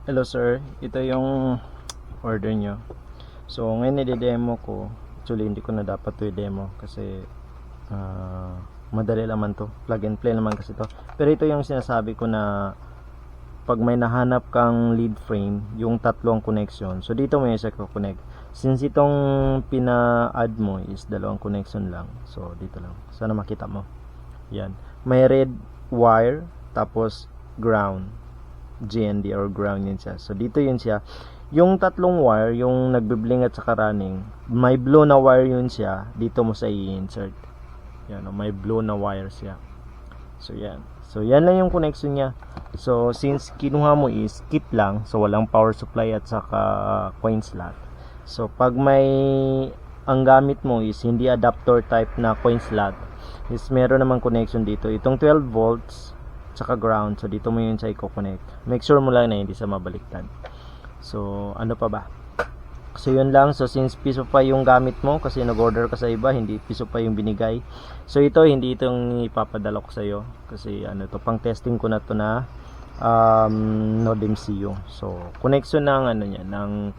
Hello sir, ito yung order nyo. So ngayon i-demo ko. Actually hindi ko na dapat to i-demo kasi madali naman to, plug and play naman kasi to. Pero ito yung sinasabi ko na pag may nahanap kang lead frame, yung tatlong connection, so dito mo yung isa connect. Since itong pina-add mo is dalawang connection lang, so dito lang, sana makita mo. Yan, may red wire tapos ground, GND or ground yun siya. So dito yun siya. Yung tatlong wire, yung nagbe-blink at saka running, may blue na wire yun siya. Dito mo sa i-insert. Yan, may blue na wire siya. So yan. So yan lang yung connection niya. So since kinuha mo is kit lang, so walang power supply at saka coin slot. So pag may ang gamit mo is hindi adapter type na coin slot, is meron namang connection dito. Itong 12 volts saka ground. So dito mo yun sa i-connect. Make sure mo lang na hindi sa mabaliktad. So ano pa ba? So yun lang. So since piso pa yung gamit mo kasi nag-order ka sa iba, hindi piso pa yung binigay. So ito hindi itong ipapadala ko sa iyo kasi ano to, pang testing ko na to na Node MCU. So connection ng ano niya, ng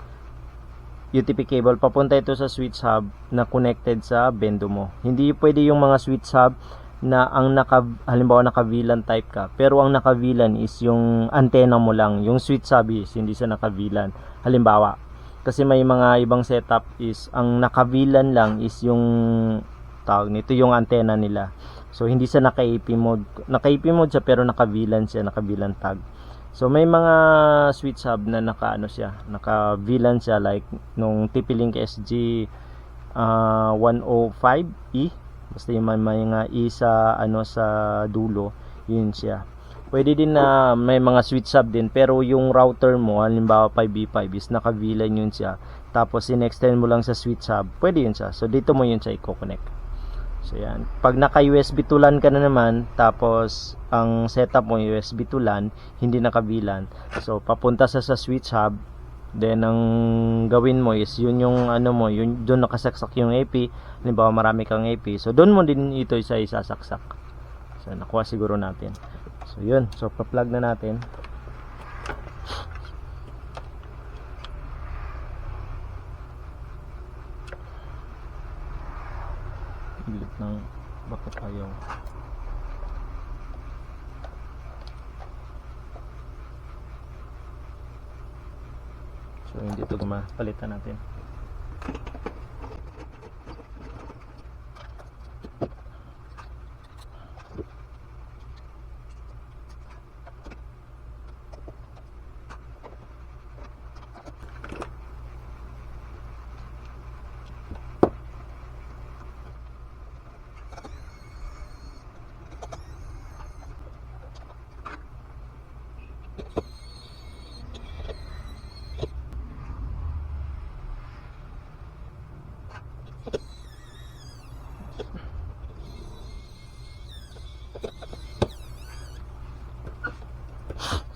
UTP cable papunta ito sa switch hub na connected sa bendo mo. Hindi pwede yung mga switch hub na ang halimbawa naka-VLAN type ka, pero ang naka-VLAN is yung antenna mo lang, yung switch hub is hindi sa naka-VLAN. Halimbawa, kasi may mga ibang setup is ang naka-VLAN lang is yung tawag nito, yung antenna nila. So hindi sa naka-AP mode. Naka-AP mode siya pero naka-VLAN siya, naka-VLAN tag. So may mga switch hub na naka-ano siya, naka-VLAN siya like nung TP-Link SG 105E. Basta yung may mga E sa ano sa dulo, yun siya. Pwede din na may mga switch hub din, pero yung router mo halimbawa 5v5 is naka-VLAN yun siya. Tapos in-extend mo lang sa switch hub, pwede yun siya. So dito mo yun siya i-connect. So yan. Pag naka-USB to LAN ka na naman, tapos ang setup mo USB to LAN, hindi naka-VLAN. So papunta sa switch hub. Then ang gawin mo is yun yung ano mo, yun doon nakasaksak yung AP. Halimbawa marami kang AP, so doon mo din ito isa isasaksak. So nakuha siguro natin. So yun, so pa-plug na natin. Ilit ng bakit ayaw. So hindi ito palitan natin.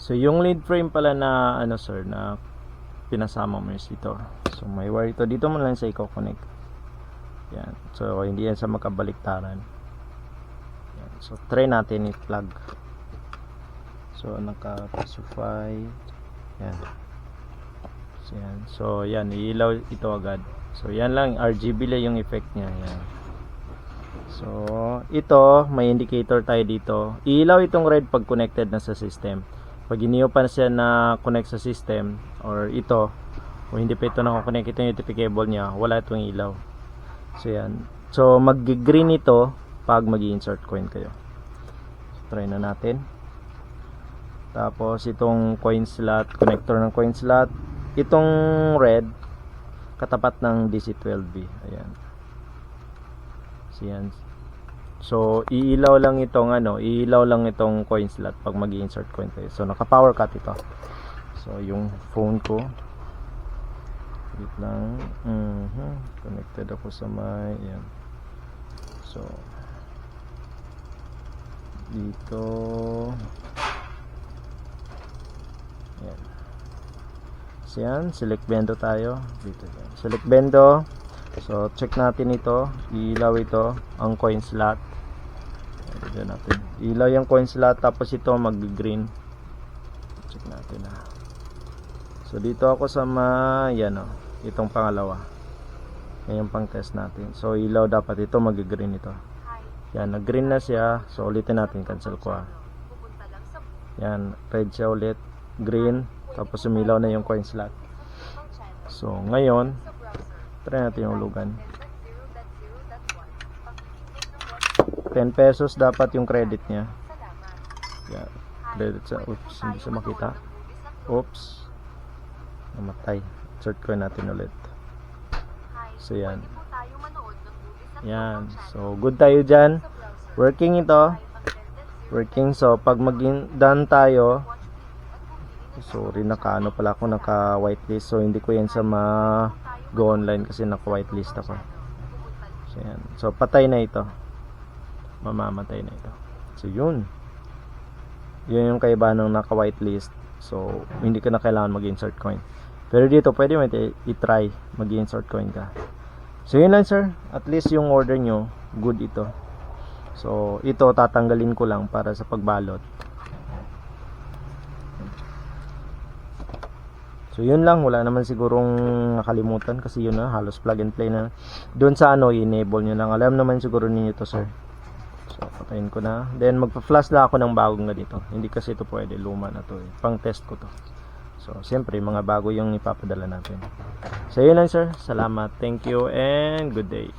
So yung lead frame pala na ano sir, na pinasama mo is ito. So may wire ito, dito mo lang sa i-connect. Yan. So hindi yan sa magkabaliktaran. Yan. So try natin i-plug. So naka-pacify. Yan. So yan. So yan, iilaw ito agad. So yan lang, RGB lang yung effect niya. Yan. So ito, may indicator tayo dito. Iilaw itong red pag connected na sa system. Pag iniyo pa siya na connect sa system or ito, o hindi pa ito nako-connect, ito yung UTP cable niya, wala itong ilaw. So yan. So mag-green ito pag mag-insert coin kayo. So, try na natin. Tapos itong coin slot, connector ng coin slot, itong red katapat ng DC12B. Ayan. So yan. So iilaw lang itong ano, iilaw lang itong coin slot pag mag-insert coin kayo. So naka-power cut ito. So yung phone ko, wait lang. Connected ako sa may, yan. So dito, yan. So yan, select bendo tayo dito, yan. Select bendo. So check natin ito, ilaw ito ang coin slot. Diyan natin. Ilaw yung coin slot, tapos ito mag-green. Check natin So dito ako sa yan o, itong pangalawa. Yan yung pang test natin. So ilaw dapat ito, mag-green ito. Yan, nag-green na siya. So ulitin natin, cancel ko ah. Yan, red siya ulit, green, tapos sumilaw na yung coin slot. So ngayon, try natin yung hulugan. 10 pesos dapat yung credit niya. Yan, credit sa, oops, hindi siya makita. Oops, namatay. Insert coin natin ulit. So yan. Yan, so good tayo dyan. Working ito. Working, so pag maging done tayo, sorry, naka pala ako, naka whitelist. So hindi ko yan sa go online kasi naka whitelist ako. So yan, so patay na ito, mamamatay na ito. So yun yung kaibahan ng naka whitelist. So hindi ka na kailangan mag-insert coin, pero dito pwede mo i-try mag-insert coin ka. So yun lang sir, at least yung order nyo good ito. So ito tatanggalin ko lang para sa pagbalot. So yun lang, wala naman sigurong nakalimutan kasi yun na, halos plug and play na. Doon sa i-enable nyo lang. Alam naman siguro ninyo to sir. So patayin ko na. Then magpa-flash na ako ng bagong ganito. Hindi kasi ito pwede, luma na to. Pang test ko to. So siyempre mga bago yung ipapadala natin. So yun lang sir, salamat. Thank you and good day.